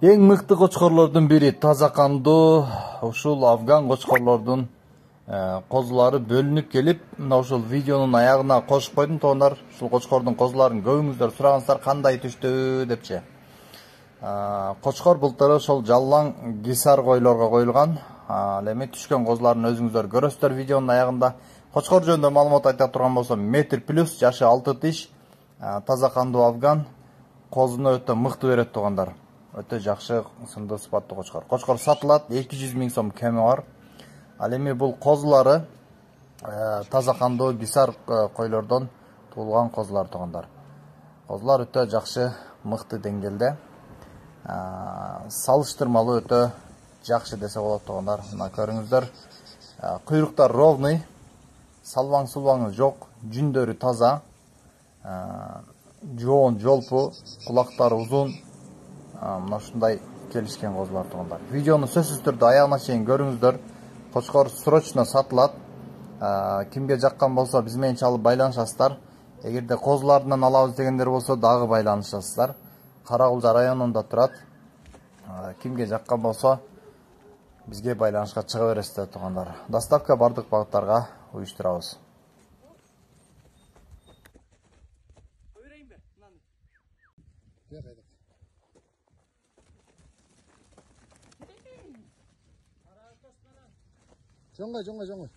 Эң мыкты кочкорлордун бири таза кандуу ушул афган кочкорлордун козулары бөлүнүп келип, мына ушул видеонун аягына кошуп койдум тоондар. Ушул кочкордун козуларын көбүңүздөр сурагансыздар, кандай түштү депчи. Кочкор былтыр ошол жаллаң гисар койлорго коюлган. Ал эми түшкөн козуларын өзүңүздөр көрөсүздөр видеонун аягында. Кочкор жөнүндө маалымат айта турган болсом, метр плюс, жашы 6 тиш, таза кандуу афган, козуну өтө мыкты берет туугандар. Өтө жакшы сындуу сыпаттуу кочкор. Кочкор сатылат, 200 000 сом кеми бар. Ал эми бул козулары таза кандуу гисар койлордон туулган козулар туугандар. Козулар өтө жакшы, мыкты деңгээлде. Салыштырмалуу өтө жакшы десе болот туугандар. Мына көрүңүздөр. Куйруктар ровный, салбаң-сулбаңы жок, жүндөрү таза, жоон жолпу, кулактары узун. Мына ушундай келишкен козулар туугандар. Видеону сөзсүз түрдө аягына чейин көрүңүздөр. Кочкор срочно сатылат. Кимге жаккан болсо биз менен чалып байланышасыздар. Эгерде козулардан алабыз дегендер болсо дагы байланышасыздар. Карагулжа районунда турат. Кимге жаккан болсо бизге байланышка чыга бересиздер туугандар. Доставка бардык багыттарга уюштурабыз. 정말